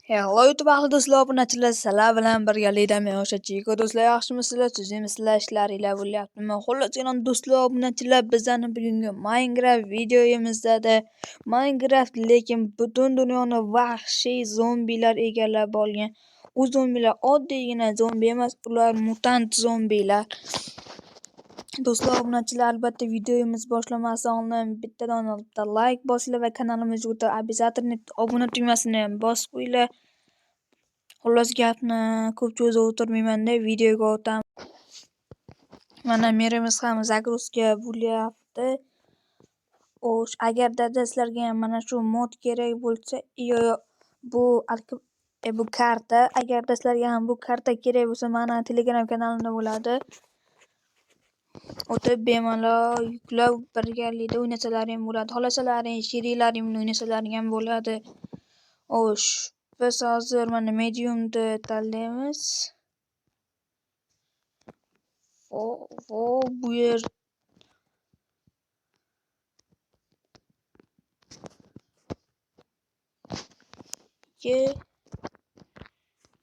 Hello YouTube ahli do'stlar, obunachilar, sizlar bilan birgalikda men o'sha Chiko do'stlar, yaxshimisizlar? Sizlar ishlaringlar bo'lyaptimi? Xullas, do'stlar, obunachilar, bizning bugungi Minecraft videomizda Minecraft lekin butun dunyoni vahshiy zombilar egallab olgan. U zombilar oddiygina zombi emas, ular mutant zombilar. Do'stlar, obunachilar, albatta videomiz boshlamasidan oldin bittadan like bosinglar va kanalimizga обязательно obuna tugmasini ham bosib qo'yinglar. Xullas, gapni ko'p cho'zib o'tirmayman-da, videoga o'tamiz. Mana merimiz ham загрузка bo'lyapti. Agarda sizlarga ham mana shu mod kerak bo'lsa, bu karta, agarda sizlarga ham bu karta kerak bo'lsa, mana Telegram kanalimda bo'ladi. O'tib bemalol yuklab birgalikda o'ynasalaring bo'ladi. Xohlasalaring sheriklaring o'ynasalaring ham bo'ladi. Biz hozir mana mediumni tanlaymiz. Bu yer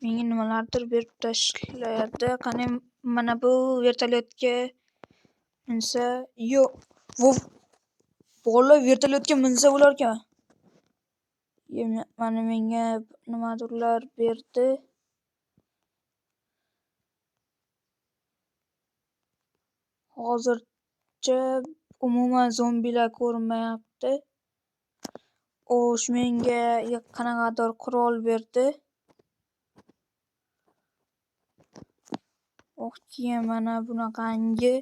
menga nimalardir berib tashlayapti. Qani mana bu vertolyotga minsa, yo'q. Bola vertolyotga minsa bo'lar ekan. Mana menga nimadirlar berdi. Hozircha umuman zombilar ko'rinmayapti. Menga qanaqadir qurol berdi. Keyin mana bunaqangi.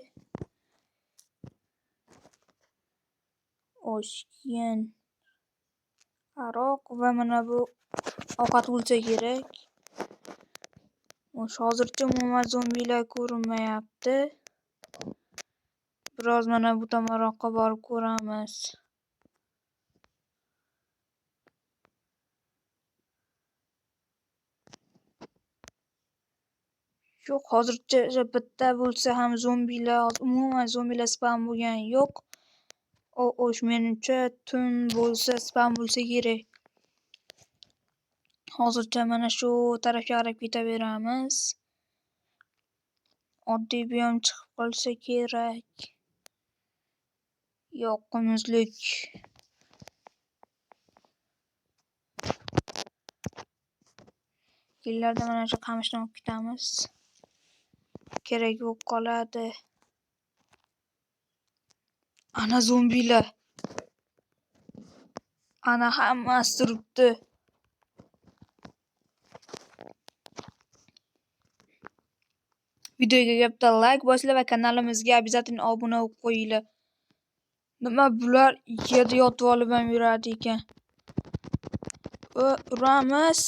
Keyin aroq va mana bu ovqat bo'lsa kerak. Hozircha umuman zombilar ko'rinmayapti. Biroz mana bu tomonroqqa borib ko'ramiz. Yo'q, hozircha bitta bo'lsa ham zombilar, umuman zombilar spam bo'lgani yo'q. Menimcha tun bo'lsa spam bo'lsa kerak. Hozircha mana shu tarafga qarab ketaveramiz. Oddiy biyom chiqib qolsa kerak. Yo'q, qimizlik. Yillarda mana shu qamishni olib ketamiz. Kerak bo'lib qoladi. Ana zombilar. Ana hammasi turibdi. Videoga bitta like bosinglar va kanalimizga обязательно obuna bo'lib qo'yinglar. Nima bular yerda yotib olib ham yuradi ekan. Uramiz.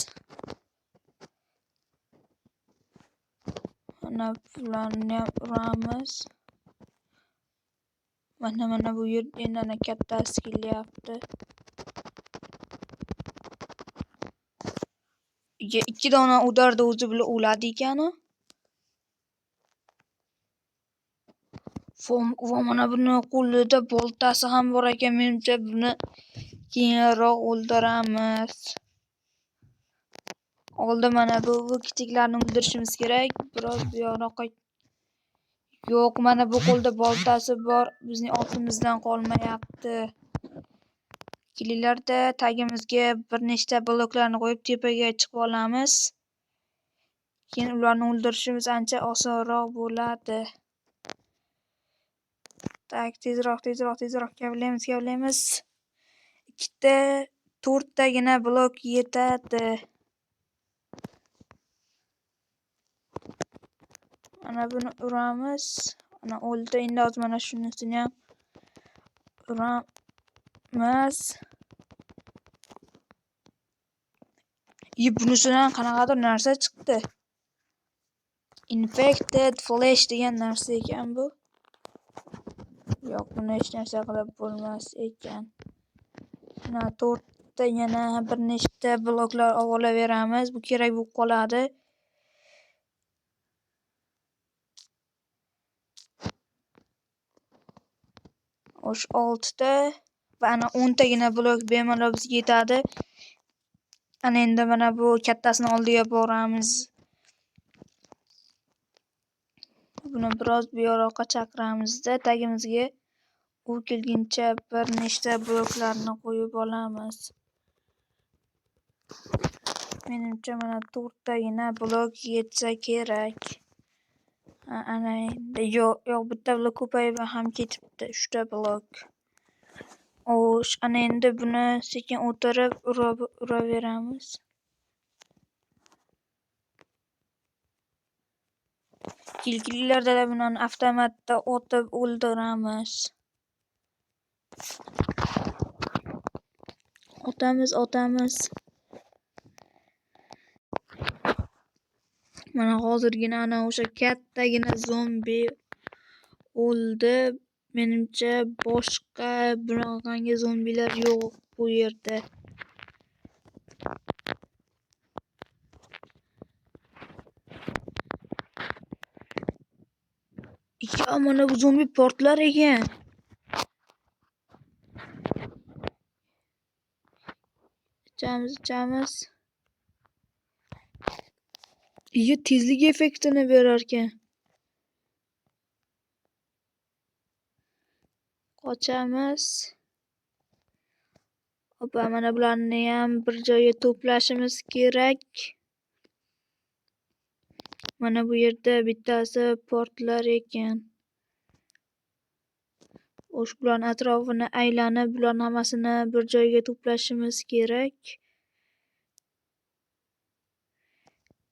Mana bularni ham uramiz. Mana bu yerda endi kattasi kelyapti. Ikki dona udarda o'zi bilan o'ladi ekan. Mana buni qo'lida boltasi ham bor ekan. Menimcha buni keyinroq o'ldiramiz. Oldin mana bu kichiklarni o'ldirishimiz kerak. Biroz bu yoqqa. Yo'q, mana bu qo'lda boltasi bor. Bizning ortimizdan qolmayapti. Kelinglarda tagimizga bir nechta bloklarni qo'yib tepaga chiqib olamiz. Keyin ularni o'ldirishimiz ancha osonroq bo'ladi. Tezroq kavlaymiz. Ikkita, to'rttagina blok yetadi. Mana buni uramiz. Mana o'ldi. Endi hozir mana shunisini ham uramiz. Bunisidan qanaqadir narsa chiqdi. Infected flash degan narsa ekan bu. Yo'q, buni hech narsa qilib bo'lmas ekan. Mana to'rtta yana bir nechta bloklar olaveramiz. Bu kerak bo'lib qoladi. O'sh 6 ta va ana 10 tagina blok bemalol bizga yetadi. Ana endi mana bu kattasini oldiga boramiz. Buni biroz bu yoqqa chaqiramizda tagimizga u kelguncha bir nechta bloklarni qo'yib olamiz. Menimcha mana 4 tagina blok yetsa kerak. Ana endi yo'q bitta blok ko'payib ham ketibdi, 3 ta blok. Xo'sh, ana endi buni sekin o'tirib uraveramiz. Ilgarilarda buni avtomatda otib o'ldiramiz. Otamiz. Mana hozirgina ana o'sha kattagina zombi o'ldi. Menimcha boshqa bunaqangi zombilar yo'q bu yerda. Ya mana bu zombi portlar ekan. Ichamiz. Tezlik effektini berar ekan. Qochamiz. Opa, mana bularni ham bir joyga to'plashimiz kerak. Mana bu yerda bittasi portlar ekan. O'sha bularning atrofini aylanib, bularning hammasini bir joyga to'plashimiz kerak.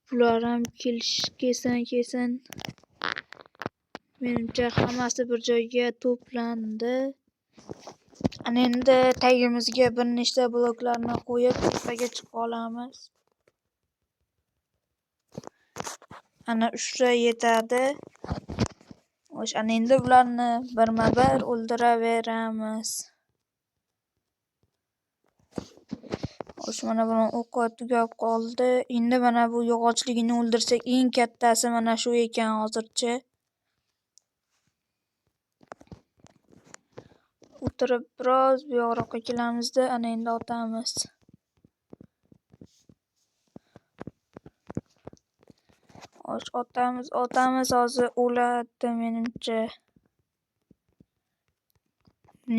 Bular ham kelsin. Menimcha hammasi bir joyga to'plandi. Ana endi tagimizga bir nechta bloklarni qo'yib tepaga chiqa olamiz. Ana 3 ta yetadi. Xo'sh, ana endi bularni birma-bir o'ldiraveramiz. Xo'sh, mana buni o'qi tugab qoldi. Endi mana bu yog'ochligini o'ldirsak, eng kattasi mana shu ekan hozircha. O'tirib biroz bu yoqqa kelamizda, ana endi otamiz. Xo'sh, otamiz hozir o'ladi menimcha.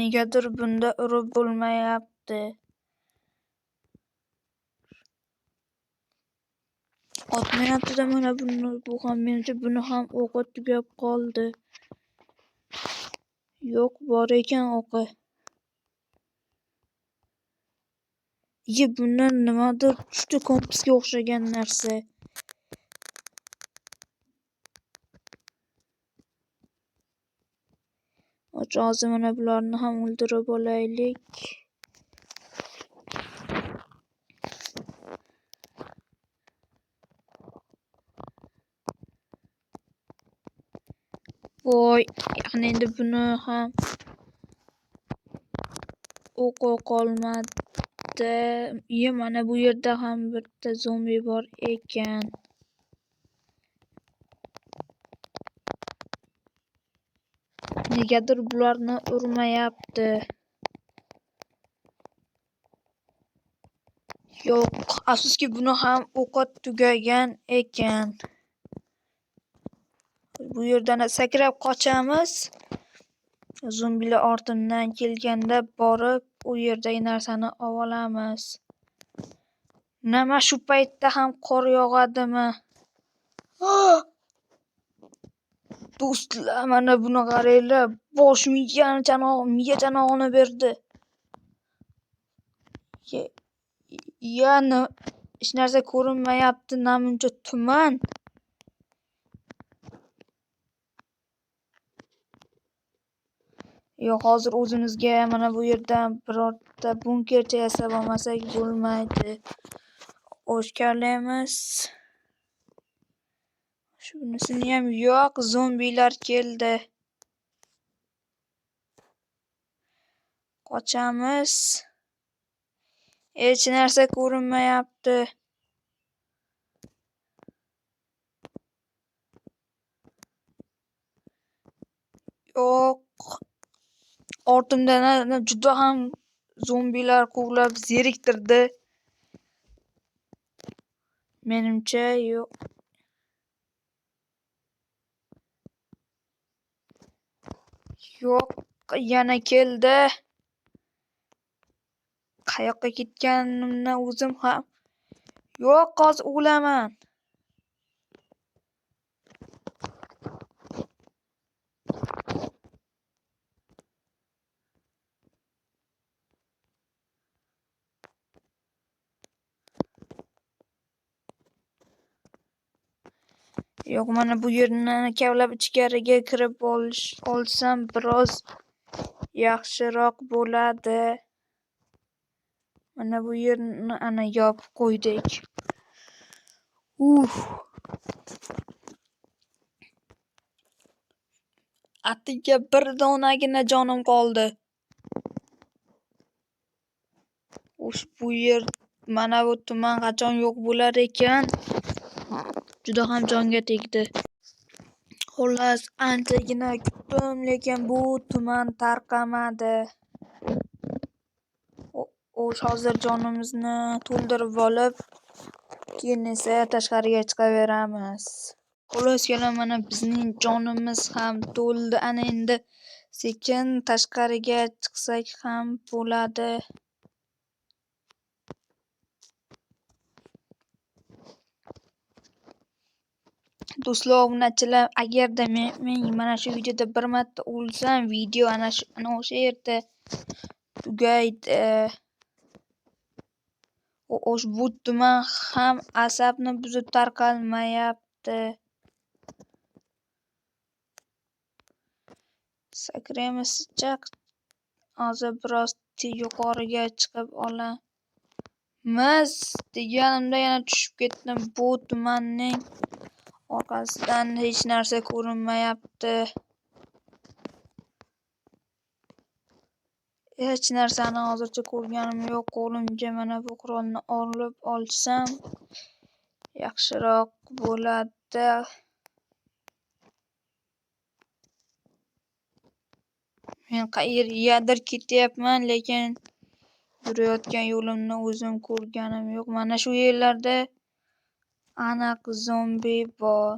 Negadir bunda urib bo'lmayapti. Otmayapti-da mana bu ham menimcha buni ham o'qi tugab qoldi. Yo'q, bor ekan o'qi. Bundan nimadir tushdi, kompasga o'xshagan narsa. Hozir mana bularni ham o'ldirib olaylik. Voy, ya'ni endi buni ham o'qi qolmadi. Mana bu yerda ham bitta zombi bor ekan. Negadir bularni urmayapti. Yo'q, afsuski buni ham o'qi tugagan ekan. Bu yerdan sakrab qochamiz. Zombilar ortimdan kelganda borib, u yerdagi narsani olamiz. Nima shu paytda ham qor yog'adimi? Do'stlar, mana buni qaranglar. Bosh miya chanog'ini berdi. Hech narsa ko'rinmayapti, namuncha tuman. Yo'q, hozir o'zimizga mana bu yerdan birorta bunkercha yasab olmasak bo'lmaydi. O'shkalaymiz. Shunisini ham yo'q, zombilar keldi. Qochamiz. Hech narsa ko'rinmayapti. Yo'q. Ortimdan juda ham zombilar quvlab zeriktirdi. Menimcha yo'q. Yo'q, yana keldi. Qayoqqa ketganimni o'zim ham yo'q, hozir o'laman. Yo'q, mana bu yerni kavlab ichkariga kirib olsam biroz yaxshiroq bo'ladi. Mana bu yerni ana yopib qo'ydik. Atiga bir donagina jonim qoldi. Bu yer, mana bu tuman qachon yo'q bo'lar ekan? Juda ham jonga tegdi. Xullas, anchagina kutdim, lekin bu tuman tarqamadi. Hozir jonimizni to'ldirib olib, keyin esa tashqariga chiqaveramiz. Xullas, mana bizning jonimiz ham to'ldi. Ana endi sekin tashqariga chiqsak ham bo'ladi. Do'stlar, obunachilar, agarda men mana shu videoda bir marta o'lsam, video ana o'sha yerda tugaydi. Bu tuman ham asabni buzib tarqalmayapti. Sakraymiz chaq. Hozir biroz yuqoriga chiqib olamiz deganimda yana tushib ketdim. Bu tumanning orqasidan hech narsa ko'rinmayapti. Hech narsani hozircha ko'rganim yo'q. Qo'limga mana bu qurolni olib olsam yaxshiroq bo'ladi. Men qayergadir ketyapman, lekin yurayotgan yo'limni o'zim ko'rganim yo'q. Mana shu yerlarda aniq zombi bor.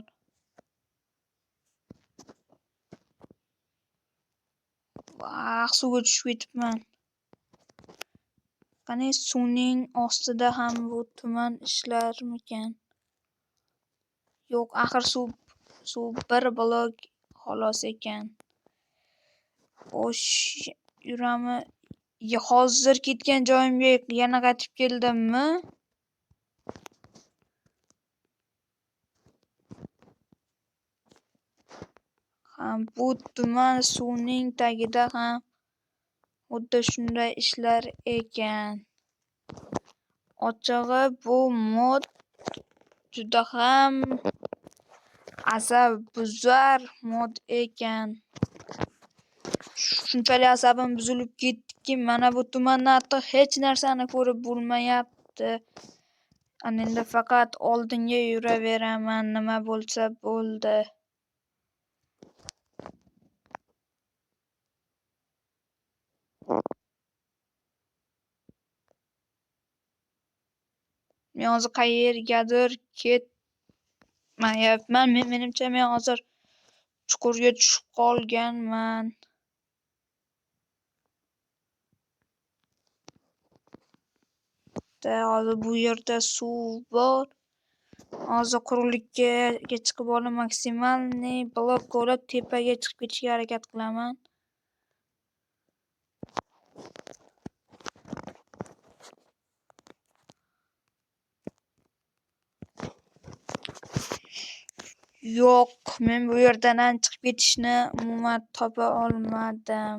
Suvga tushib ketibman. Qani suvning ostida ham bu tuman ishlarmikan? Yo'q, axir suv bir blok xolos ekan. Yuramiz. Hozir ketgan joyimga yana qaytib keldimmi? Bu tuman suvning tagida ham xuddi shunday ishlar ekan. Ochig'i bu mod juda ham asab buzar mod ekan. Shunchalik asabim buzilib ketdiki, mana bu tumandan hatto hech narsani ko'rib bo'lmayapti. Ana endi faqat oldinga yuraveraman, nima bo'lsa bo'ldi. Men hozir qayergadir ketmayapman. Menimcha men hozir chuqurga tushib qolganman. Hozir bu yerda suv bor. Hozir quruqlikka chiqib olib maksimalniy blok ko'rib tepaga chiqib ketishga harakat qilaman. Yo'q, men bu yerdan chiqib ketishni umuman topa olmadim.